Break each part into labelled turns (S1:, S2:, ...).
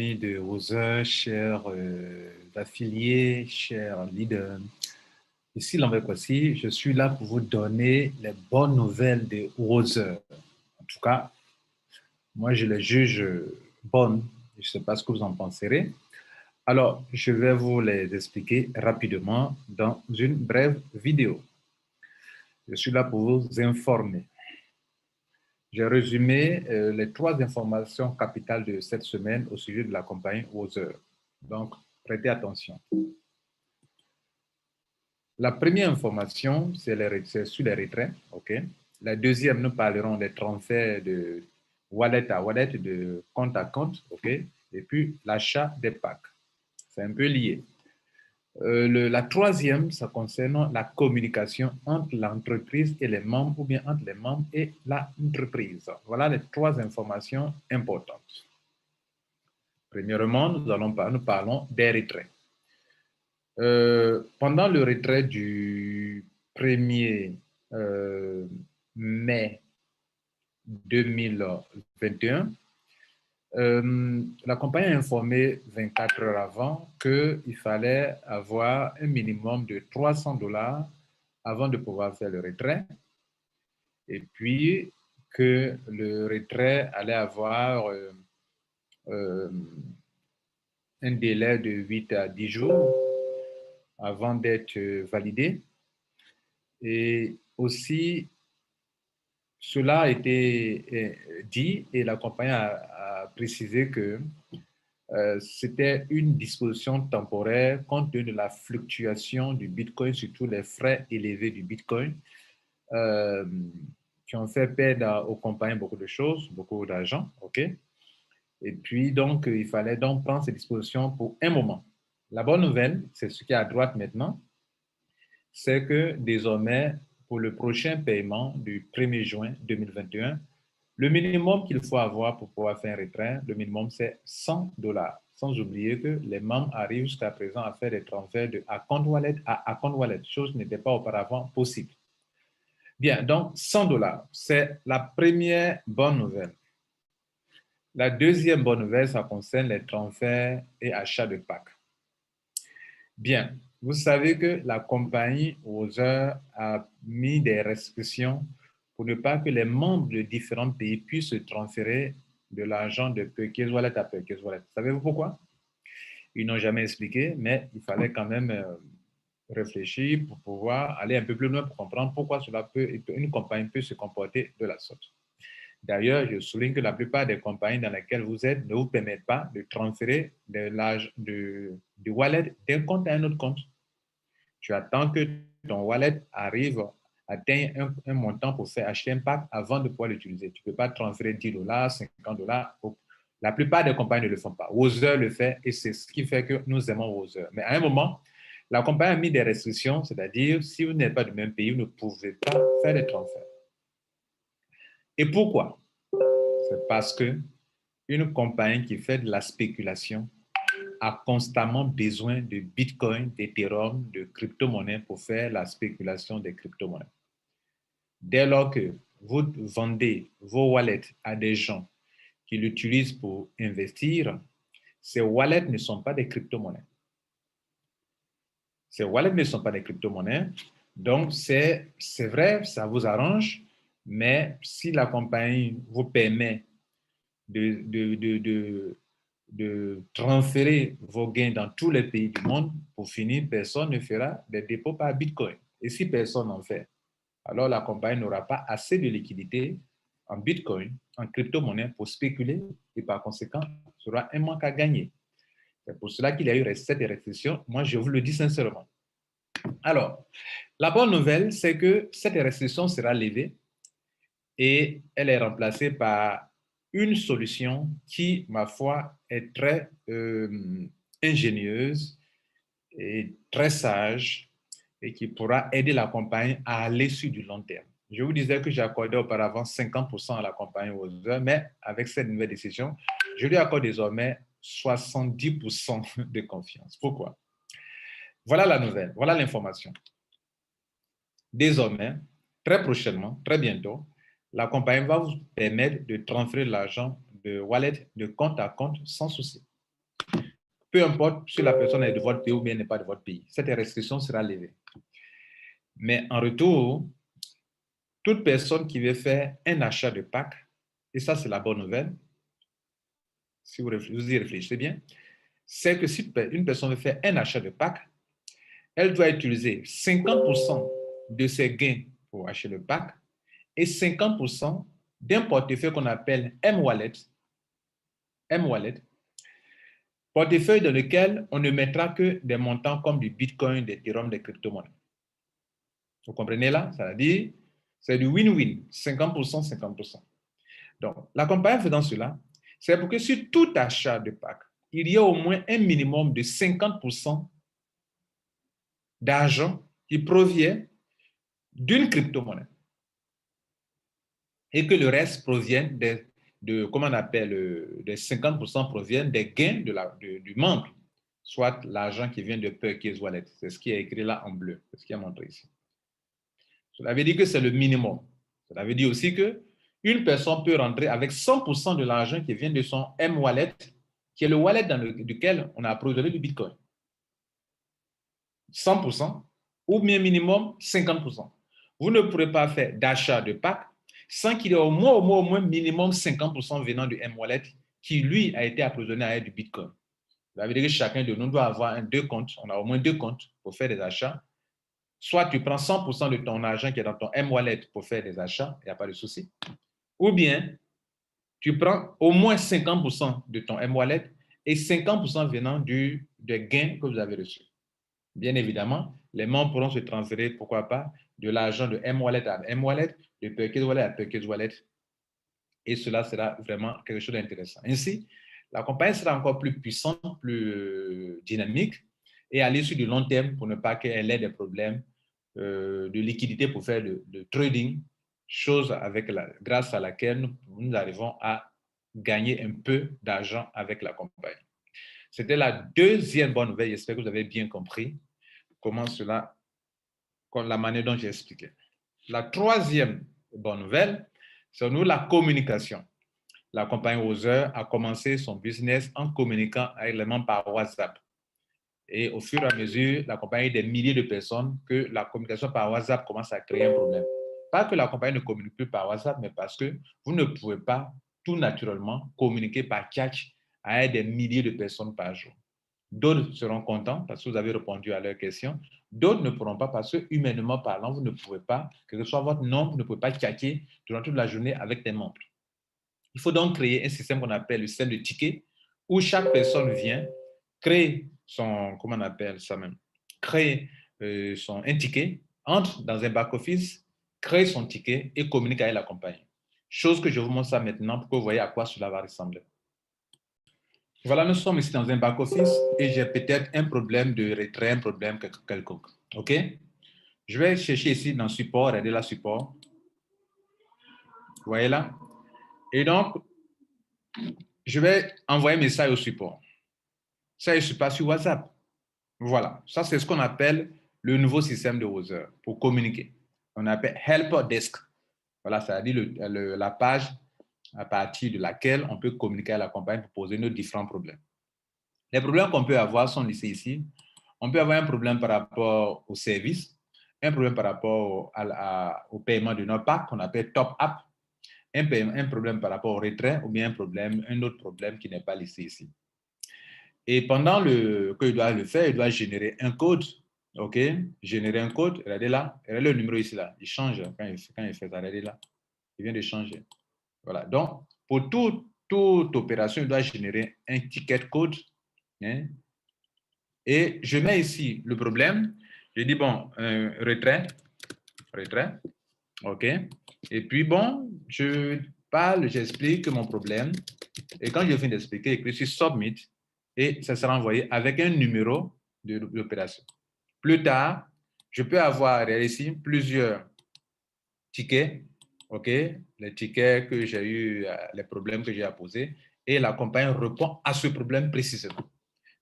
S1: amis de Other, chers affiliés, chers leaders. Ici, Lambert Kwasi, je suis là pour vous donner les bonnes nouvelles de Other. En tout cas, moi, je les juge bonnes. Je ne sais pas ce que vous en penserez. Alors, je vais vous les expliquer rapidement dans une brève vidéo. Je suis là pour vous informer. J'ai résumé les 3 informations capitales de cette semaine au sujet de la compagnie Other. Donc, prêtez attention. La première information, c'est sur les retraits. Okay? La deuxième, nous parlerons des transferts de wallet à wallet, de compte à compte. Okay? Et puis, l'achat des packs. C'est un peu lié. La troisième, ça concerne la communication entre l'entreprise et les membres, ou bien entre les membres et l'entreprise. Voilà les 3 informations importantes. Premièrement, nous parlons des retraits. Pendant le retrait du 1er mai 2021, la compagnie a informé 24 heures avant qu'il fallait avoir un minimum de $300 avant de pouvoir faire le retrait, et puis que le retrait allait avoir un délai de 8 à 10 jours avant d'être validé. Et aussi, cela a été dit et la compagnie a précisé que c'était une disposition temporaire compte tenu de la fluctuation du Bitcoin, surtout les frais élevés du Bitcoin, qui ont fait perdre aux compagnies beaucoup de choses, beaucoup d'argent. Okay? Et puis, donc, il fallait donc prendre ces dispositions pour un moment. La bonne nouvelle, c'est ce qui est à droite maintenant, c'est que désormais, pour le prochain paiement du 1er juin 2021, le minimum qu'il faut avoir pour pouvoir faire un retrait, le minimum, c'est $100. Sans oublier que les membres arrivent jusqu'à présent à faire des transferts de account wallet à account wallet, chose qui n'était pas auparavant possible. Bien, donc $100, c'est la première bonne nouvelle. La deuxième bonne nouvelle, ça concerne les transferts et achats de packs. Bien, vous savez que la compagnie Other a mis des restrictions pour ne pas que les membres de différents pays puissent transférer de l'argent de Perkins Wallet à Perkins Wallet. Savez-vous pourquoi? Ils n'ont jamais expliqué, mais il fallait quand même réfléchir pour pouvoir aller un peu plus loin pour comprendre pourquoi une compagnie peut se comporter de la sorte. D'ailleurs, je souligne que la plupart des compagnies dans lesquelles vous êtes ne vous permettent pas de transférer du wallet d'un compte à un autre compte. Tu attends que ton wallet atteigne un montant pour faire acheter un pack avant de pouvoir l'utiliser. Tu ne peux pas transférer $10, $50. La plupart des compagnies ne le font pas. Other le fait et c'est ce qui fait que nous aimons Other. Mais à un moment, la compagnie a mis des restrictions, c'est-à-dire si vous n'êtes pas du même pays, vous ne pouvez pas faire les transferts. Et pourquoi? C'est parce qu'une compagnie qui fait de la spéculation a constamment besoin de Bitcoin, d'Ethereum, de crypto-monnaies pour faire la spéculation des crypto-monnaies. Dès lors que vous vendez vos wallets à des gens qui l'utilisent pour investir, ces wallets ne sont pas des crypto-monnaies. Ces wallets ne sont pas des crypto-monnaies. Donc, c'est vrai, ça vous arrange, mais si la compagnie vous permet de transférer vos gains dans tous les pays du monde, pour finir, personne ne fera des dépôts par Bitcoin. Et si personne n'en fait, alors la compagnie n'aura pas assez de liquidité en Bitcoin, en crypto-monnaie pour spéculer et par conséquent, il y aura un manque à gagner. C'est pour cela qu'il y a eu cette restriction. Moi, je vous le dis sincèrement. Alors, la bonne nouvelle, c'est que cette restriction sera levée et elle est remplacée par une solution qui, ma foi, est très ingénieuse et très sage et qui pourra aider la compagnie à aller sur du long terme. Je vous disais que j'accordais auparavant 50% à la compagnie Other, mais avec cette nouvelle décision, je lui accorde désormais 70% de confiance. Pourquoi? Voilà la nouvelle, voilà l'information. Désormais, très prochainement, très bientôt, la compagnie va vous permettre de transférer l'argent de wallet de compte à compte sans souci. peu importe si la personne est de votre pays ou bien n'est pas de votre pays. Cette restriction sera levée. Mais en retour, toute personne qui veut faire un achat de pack, et ça c'est la bonne nouvelle, si vous y réfléchissez bien, c'est que si une personne veut faire un achat de pack, elle doit utiliser 50% de ses gains pour acheter le pack et 50% d'un portefeuille qu'on appelle M-Wallet, portefeuille dans lequel on ne mettra que des montants comme du Bitcoin, des Ethereum, des crypto-monnaies. Vous comprenez là? Ça veut dire, c'est du win-win, 50%, 50%. Donc, la compagnie faisant cela, c'est pour que sur tout achat de pack, il y ait au moins un minimum de 50% d'argent qui provient d'une crypto-monnaie et que le reste provienne comment on appelle, des 50% proviennent des gains du membre, soit l'argent qui vient de Perkins Wallet. C'est ce qui est écrit là en bleu, c'est ce qui est montré ici. Cela veut dire que c'est le minimum. Cela veut dire aussi qu'une personne peut rentrer avec 100% de l'argent qui vient de son M-Wallet, qui est le wallet dans lequel on a approvisionné du Bitcoin. 100% ou bien minimum 50%. Vous ne pourrez pas faire d'achat de pack sans qu'il y ait au moins minimum 50% venant du M-Wallet qui, lui, a été approvisionné avec du Bitcoin. Ça veut dire que chacun de nous doit avoir deux comptes. On a au moins deux comptes pour faire des achats. Soit tu prends 100% de ton argent qui est dans ton M-Wallet pour faire des achats, il n'y a pas de souci. Ou bien, tu prends au moins 50% de ton M-Wallet et 50% venant des gains que vous avez reçus. Bien évidemment, les membres pourront se transférer, pourquoi pas, de l'argent de M-Wallet à M-Wallet, de Perkins Wallet à Perkins Wallet. Et cela sera vraiment quelque chose d'intéressant. Ainsi, la compagnie sera encore plus puissante, plus dynamique et à l'issue du long terme pour ne pas qu'elle ait des problèmes de liquidité pour faire de trading, chose grâce à laquelle nous arrivons à gagner un peu d'argent avec la compagnie. C'était la deuxième bonne nouvelle. J'espère que vous avez bien compris comment cela, la manière dont j'ai expliqué. La troisième bonne nouvelle, c'est nous la communication. La compagnie Other a commencé son business en communiquant avec les membres par WhatsApp. Et au fur et à mesure, la compagnie des milliers de personnes, que la communication par WhatsApp commence à créer un problème. Pas que la compagnie ne communique plus par WhatsApp, mais parce que vous ne pouvez pas tout naturellement communiquer par chat à des milliers de personnes par jour. D'autres seront contents parce que vous avez répondu à leurs questions. D'autres ne pourront pas parce que, humainement parlant, vous ne pouvez pas, quel que soit votre nom, vous ne pouvez pas chatter durant toute la journée avec des membres. Il faut donc créer un système qu'on appelle le système de tickets où chaque personne vient, crée son, comment on appelle ça même, crée un ticket, entre dans un back-office, crée son ticket et communique avec la compagnie. Chose que je vous montre ça maintenant pour que vous voyez à quoi cela va ressembler. Voilà, nous sommes ici dans un back-office et j'ai peut-être un problème de retrait, un problème quelconque. OK? Je vais chercher ici dans support, regardez là, support. Vous voyez là? Et donc, je vais envoyer un message au support. Ça, je ne suis pas sur WhatsApp. Voilà, ça c'est ce qu'on appelle le nouveau système de Other pour communiquer. On appelle Help Desk. Voilà, ça veut dire la page à partir de laquelle on peut communiquer à la compagnie pour poser nos différents problèmes. Les problèmes qu'on peut avoir sont listés ici. On peut avoir un problème par rapport au service, un problème par rapport au paiement de notre pack qu'on appelle Top Up, un problème par rapport au retrait ou bien un autre problème qui n'est pas listé ici. Et pendant qu'il doit le faire, il doit générer un code. OK? Générer un code. Regardez là. Regardez le numéro ici là. Il change quand il fait ça. Regardez là. Il vient de changer. Voilà. Donc, pour toute opération, il doit générer un ticket code. Hein? Et je mets ici le problème. Je dis, bon, retrait. OK? Et puis, bon, je parle, j'explique mon problème. Et quand je finis d'expliquer, j'écris sur Submit et ça sera envoyé avec un numéro de l'opération. Plus tard, je peux avoir ici plusieurs tickets, OK? Les tickets que j'ai eu, les problèmes que j'ai à poser, et la compagnie répond à ce problème précisément.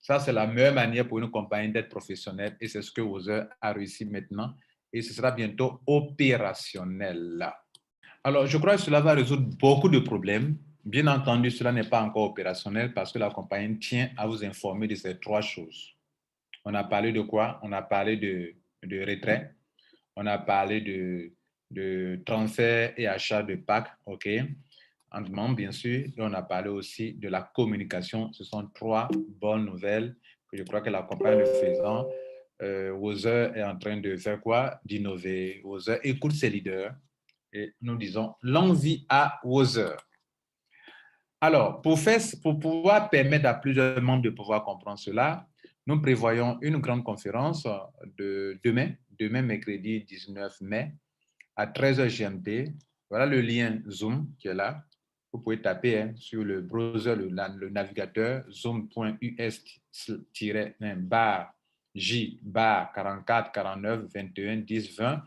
S1: Ça, c'est la meilleure manière pour une compagnie d'être professionnelle et c'est ce que Other a réussi maintenant et ce sera bientôt opérationnel là. Alors, je crois que cela va résoudre beaucoup de problèmes Bien entendu, cela n'est pas encore opérationnel parce que la compagnie tient à vous informer de ces 3 choses. On a parlé de quoi? On a parlé de retrait, on a parlé de transfert et achat de packs, OK, en demande, bien sûr, et on a parlé aussi de la communication. Ce sont 3 bonnes nouvelles que je crois que la compagnie le faisant. Wozer est en train de faire quoi? D'innover. Wozer écoute ses leaders et nous disons longue vie à Wozer. Alors, pour pouvoir permettre à plusieurs membres de pouvoir comprendre cela, nous prévoyons une grande conférence de demain mercredi 19 mai, à 13h GMT. Voilà le lien Zoom qui est là. Vous pouvez taper sur le browser, le navigateur, zoom.us-bar J bar 44 49 21 10 20.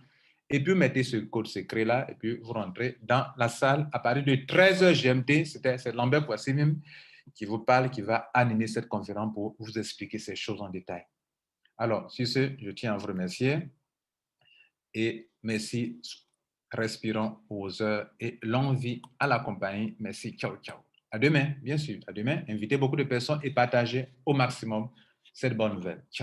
S1: Et puis, mettez ce code secret-là et puis vous rentrez dans la salle à partir de 13h GMT. C'est Lambert Poissimim qui vous parle, qui va animer cette conférence pour vous expliquer ces choses en détail. Alors, sur ce, je tiens à vous remercier et merci. Respirons aux heures et longue vie à la compagnie. Merci. Ciao, ciao. À demain, bien sûr. À demain. Invitez beaucoup de personnes et partagez au maximum cette bonne nouvelle. Ciao.